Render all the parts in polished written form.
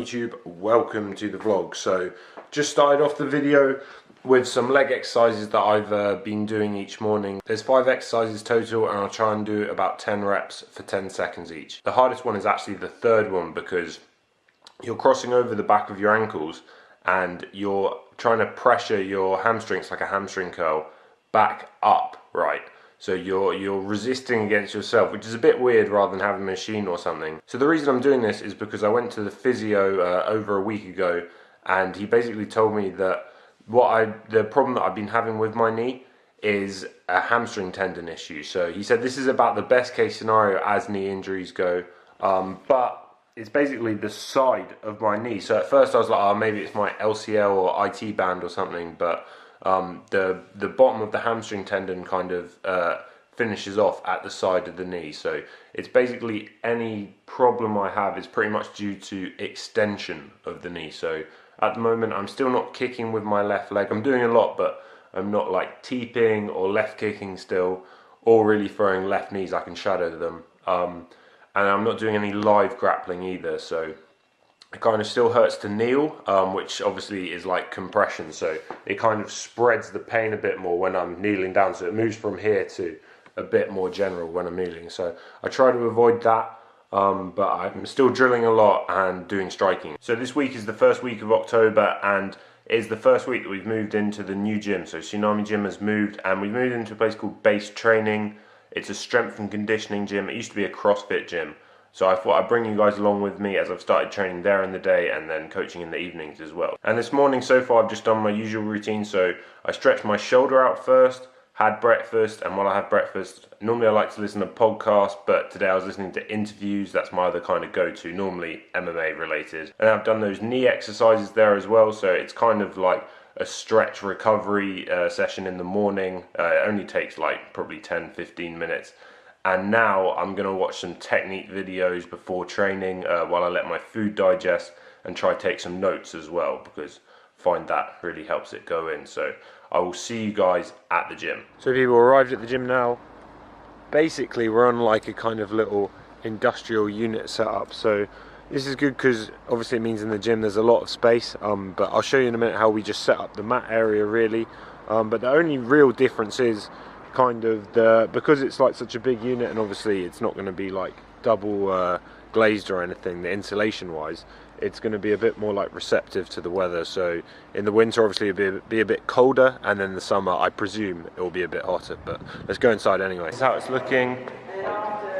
YouTube, welcome to the vlog. So just started off the video with some leg exercises that I've been doing each morning. There's 5 exercises total and I'll try and do about 10 reps for 10 seconds each. The hardest one is actually the third one because you're crossing over the back of your ankles and you're trying to pressure your hamstrings like a hamstring curl back up, right? So you're resisting against yourself, which is a bit weird rather than having a machine or something. So the reason I'm doing this is because I went to the physio over a week ago, and he basically told me that the problem that I've been having with my knee is a hamstring tendon issue. So he said this is about the best case scenario as knee injuries go, but it's basically the side of my knee. So at first I was like, oh, maybe it's my LCL or IT band or something, but the bottom of the hamstring tendon kind of finishes off at the side of the knee. So it's basically any problem I have is pretty much due to extension of the knee. So at the moment I'm still not kicking with my left leg. I'm doing a lot, but I'm not like teeping or left kicking still, or really throwing left knees. I can shadow them. And I'm not doing any live grappling either. So it kind of still hurts to kneel, which obviously is like compression, so it kind of spreads the pain a bit more when I'm kneeling down, so it moves from here to a bit more general when I'm kneeling. So I try to avoid that, but I'm still drilling a lot and doing striking. So this week is the first week of October, and it is the first week that we've moved into the new gym. So Tsunami Gym has moved, and we've moved into a place called Base Training. It's a strength and conditioning gym. It used to be a CrossFit gym. So I thought I'd bring you guys along with me as I've started training there in the day and then coaching in the evenings as well. And this morning so far I've just done my usual routine. So I stretched my shoulder out first, had breakfast, and while I have breakfast, normally I like to listen to podcasts, but today I was listening to interviews. That's my other kind of go-to, normally MMA related. And I've done those knee exercises there as well, so it's kind of like a stretch recovery session in the morning. It only takes like probably 10-15 minutes. And now I'm going to watch some technique videos before training while I let my food digest, and try to take some notes as well, because I find that really helps it go in. So I will see you guys at the gym. So people arrived at the gym now. Basically we're on like a kind of little industrial unit setup. So this is good because obviously it means in the gym there's a lot of space, but I'll show you in a minute how we just set up the mat area really. But the only real difference is kind of because it's like such a big unit, and obviously it's not going to be like double glazed or anything, the insulation wise, it's going to be a bit more like receptive to the weather. So in the winter obviously it'll be a bit colder, and then in the summer I presume it will be a bit hotter. But let's go inside anyway. This is how it's looking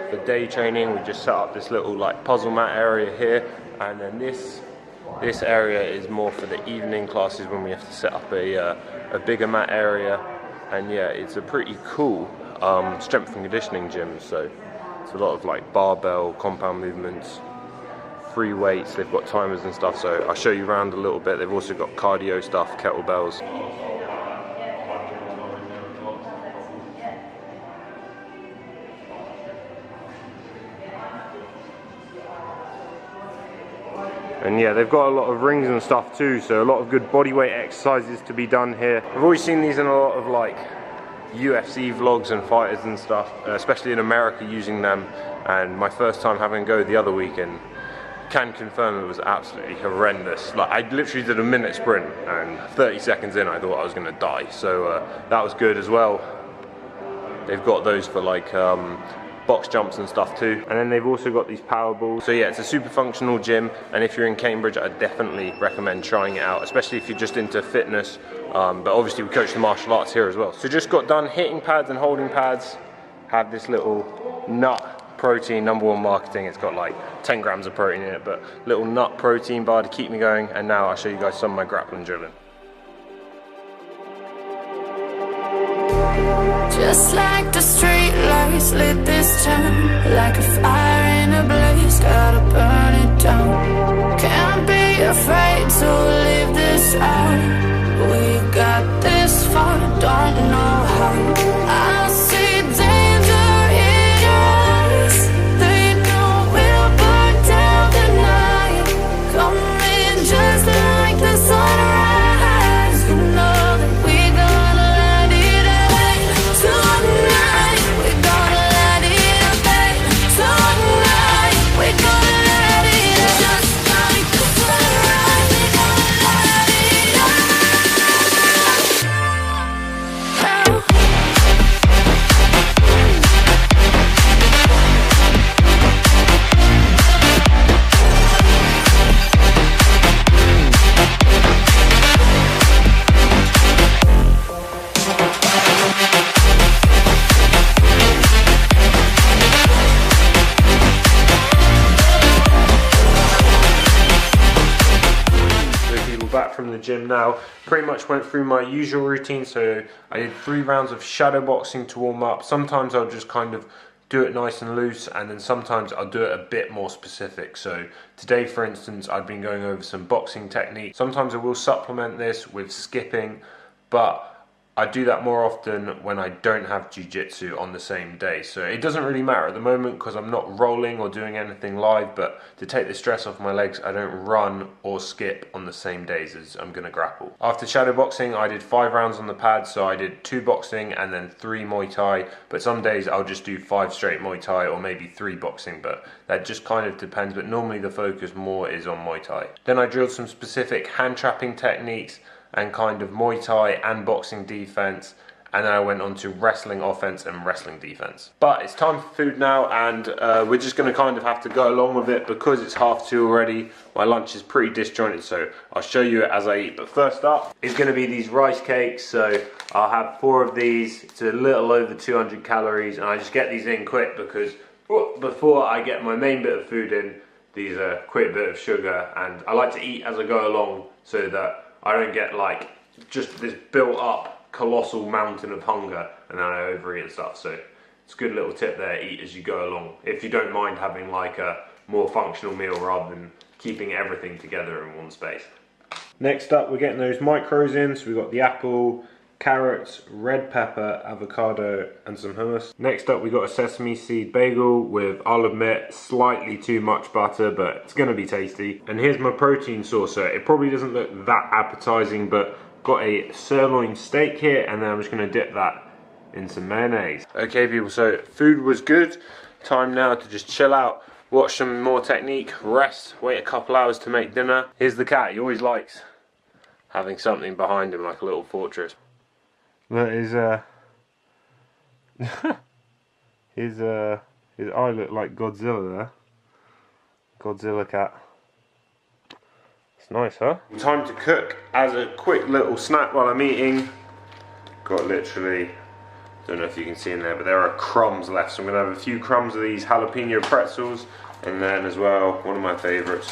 for day training. We just set up this little like puzzle mat area here, and then this area is more for the evening classes when we have to set up a bigger mat area. And yeah, it's a pretty cool strength and conditioning gym. So it's a lot of like barbell, compound movements, free weights. They've got timers and stuff, so I'll show you around a little bit. They've also got cardio stuff, kettlebells. And yeah, they've got a lot of rings and stuff too, so a lot of good bodyweight exercises to be done here. I've always seen these in a lot of like UFC vlogs and fighters and stuff, especially in America using them, and my first time having a go the other weekend, can confirm it was absolutely horrendous. Like I literally did a minute sprint and 30 seconds in I thought I was going to die, so that was good as well. They've got those for like box jumps and stuff too, and then they've also got these power balls. So yeah, it's a super functional gym, and if you're in Cambridge I definitely recommend trying it out, especially if you're just into fitness, but obviously we coach the martial arts here as well. So just got done hitting pads and holding pads. Have this little nut protein, #1 marketing, it's got like 10 grams of protein in it, but little nut protein bar to keep me going. And now I'll show you guys some of my grappling drilling. Just like the street lights lit this town, like a fire in a blaze, gotta burn it down. side. We got this far, don't know how. I see danger in your eyes. They know we'll burn down the night. Coming just like the sunrise. You know that we gonna let it out tonight. We gonna let it out tonight. We gonna let it out just like the sunrise. We gonna let it out now. People back from the gym now. Pretty much went through my usual routine, so I did 3 rounds of shadow boxing to warm up. Sometimes I'll just kind of do it nice and loose, and then sometimes I'll do it a bit more specific. So today, for instance, I've been going over some boxing techniques. Sometimes I will supplement this with skipping, but I do that more often when I don't have jiu-jitsu on the same day. So it doesn't really matter at the moment because I'm not rolling or doing anything live, but to take the stress off my legs, I don't run or skip on the same days as I'm gonna grapple. After shadow boxing, I did 5 rounds on the pad, so I did 2 boxing and then 3 Muay Thai, but some days I'll just do 5 straight Muay Thai or maybe 3 boxing, but that just kind of depends, but normally the focus more is on Muay Thai. Then I drilled some specific hand trapping techniques and kind of Muay Thai and boxing defense, and then I went on to wrestling offense and wrestling defense. But it's time for food now, and we're just going to kind of have to go along with it because it's 2:30 already. My lunch is pretty disjointed, so I'll show you it as I eat. But first up is going to be these rice cakes. So I'll have 4 of these. It's a little over 200 calories, and I just get these in quick because before I get my main bit of food in, these are quick bit of sugar, and I like to eat as I go along so that I don't get like just this built up colossal mountain of hunger and then I overeat and stuff. So it's a good little tip there, eat as you go along. If you don't mind having like a more functional meal rather than keeping everything together in one space. Next up, we're getting those micros in. So we've got the apple, carrots, red pepper, avocado, and some hummus. Next up, we got a sesame seed bagel with, I'll admit, slightly too much butter, but it's gonna be tasty. And here's my protein source. So it probably doesn't look that appetizing, but got a sirloin steak here, and then I'm just gonna dip that in some mayonnaise. Okay, people, so food was good. Time now to just chill out, watch some more technique, rest, wait a couple hours to make dinner. Here's the cat. He always likes having something behind him, like a little fortress. Look, his his eye looked like Godzilla there. Godzilla cat. It's nice, huh? Time to cook as a quick little snack while I'm eating. Got literally, don't know if you can see in there, but there are crumbs left. So I'm gonna have a few crumbs of these jalapeno pretzels, and then as well, one of my favorites,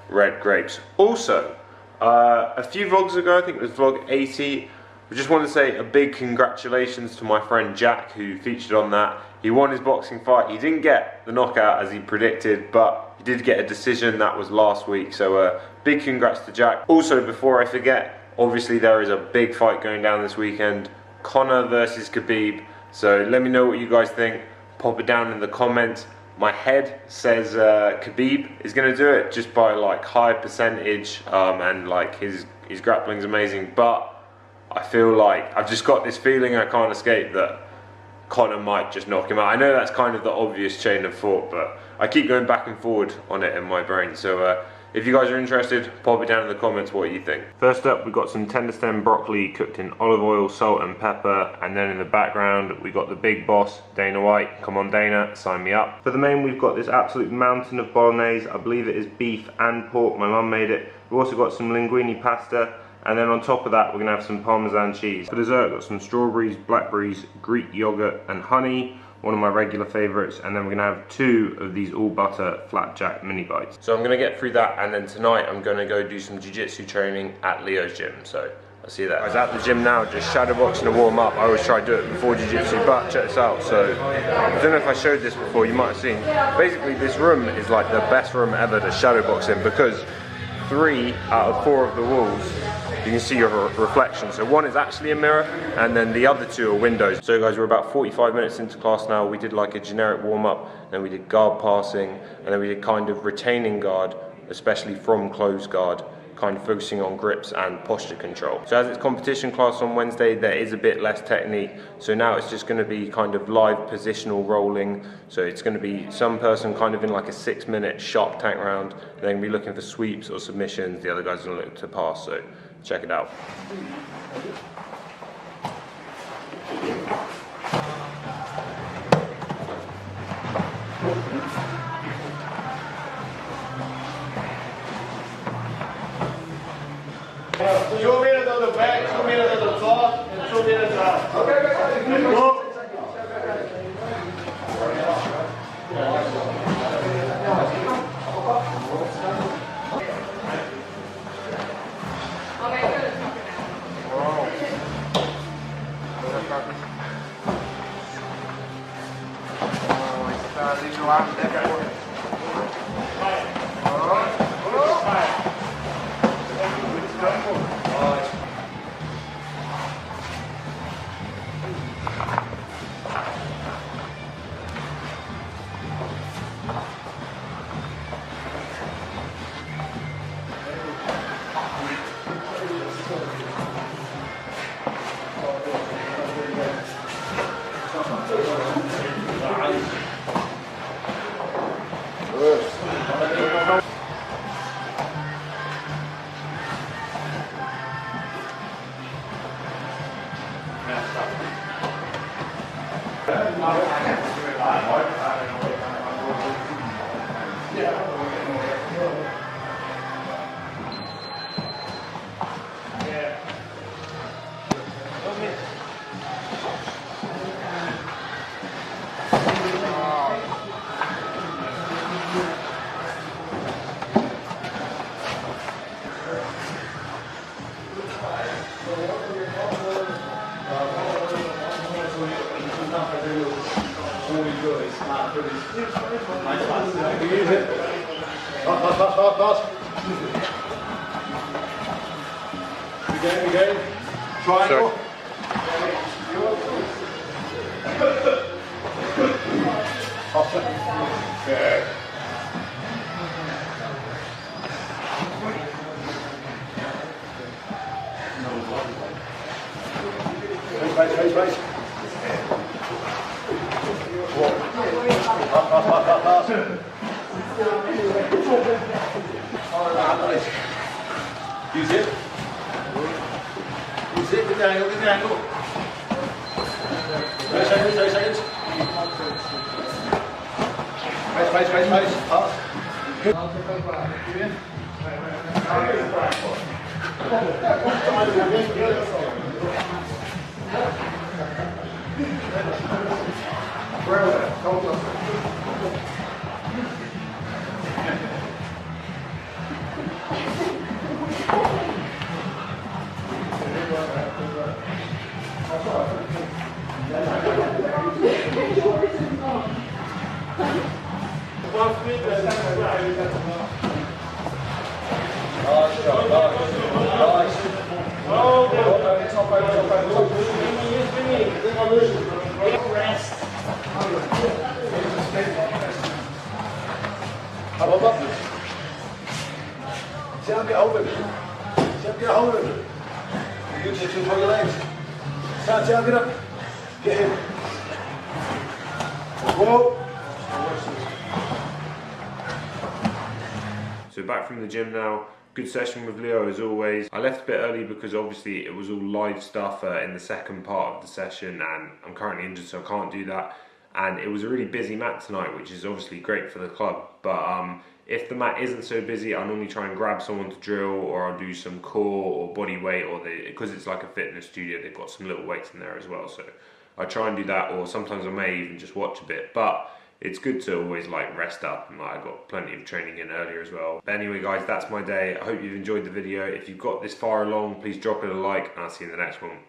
red grapes. Also, a few vlogs ago, I think it was vlog 80, I just want to say a big congratulations to my friend Jack, who featured on that. He won his boxing fight. He didn't get the knockout as he predicted, but he did get a decision. That was last week, so big congrats to Jack. Also, before I forget, obviously there is a big fight going down this weekend, Conor versus Khabib. So let me know what you guys think. Pop it down in the comments. My head says Khabib is going to do it just by like high percentage, and like his grappling's amazing, but I feel like I've just got this feeling I can't escape that Conor might just knock him out. I know that's kind of the obvious chain of thought, but I keep going back and forward on it in my brain. So if you guys are interested, pop it down in the comments what you think. First up, we've got some tender stem broccoli cooked in olive oil, salt and pepper, and then in the background we've got the big boss, Dana White. Come on Dana, sign me up. For the main, we've got this absolute mountain of bolognese. I believe it is beef and pork. My mum made it. We've also got some linguine pasta, and then on top of that we're going to have some Parmesan cheese. For dessert, I've got some strawberries, blackberries, Greek yogurt and honey, one of my regular favourites, and then we're going to have 2 of these all butter flapjack mini bites. So I'm going to get through that, and then tonight I'm going to go do some jiu-jitsu training at Leo's gym, so I'll see you there. I was at the gym now, just shadow boxing to warm up. I always try to do it before jiu-jitsu, but check this out. So I don't know if I showed this before, you might have seen. Basically this room is like the best room ever to shadow box in, because 3 out of 4 of the walls you can see your reflection. So one is actually a mirror, and then the other two are windows. So guys, we're about 45 minutes into class now. We did like a generic warm-up, then we did guard passing, and then we did kind of retaining guard, especially from closed guard, kind of focusing on grips and posture control. So as it's competition class on Wednesday, there is a bit less technique. So now it's just going to be kind of live positional rolling. So it's going to be some person kind of in like a 6-minute shark tank round. They're going to be looking for sweeps or submissions. The other guys are going to look to pass. So check it out. Two minutes on the back, 2 minutes on the top, and 2 minutes out. Okay, go. Again. Triangle. Okay. Face. Use it. Good angle. 30 seconds. Face. Pass. See him get hold of it. You use it to your legs. See him get up. Get him. Whoa. So back from the gym now. Good session with Leo as always. I left a bit early because obviously it was all live stuff in the second part of the session, and I'm currently injured so I can't do that. And it was a really busy mat tonight, which is obviously great for the club. But if the mat isn't so busy, I normally try and grab someone to drill, or I'll do some core or body weight, or because it's like a fitness studio, they've got some little weights in there as well. So I try and do that, or sometimes I may even just watch a bit. But it's good to always like rest up, and I got plenty of training in earlier as well. But anyway guys, that's my day. I hope you've enjoyed the video. If you've got this far along, please drop it a like, and I'll see you in the next one.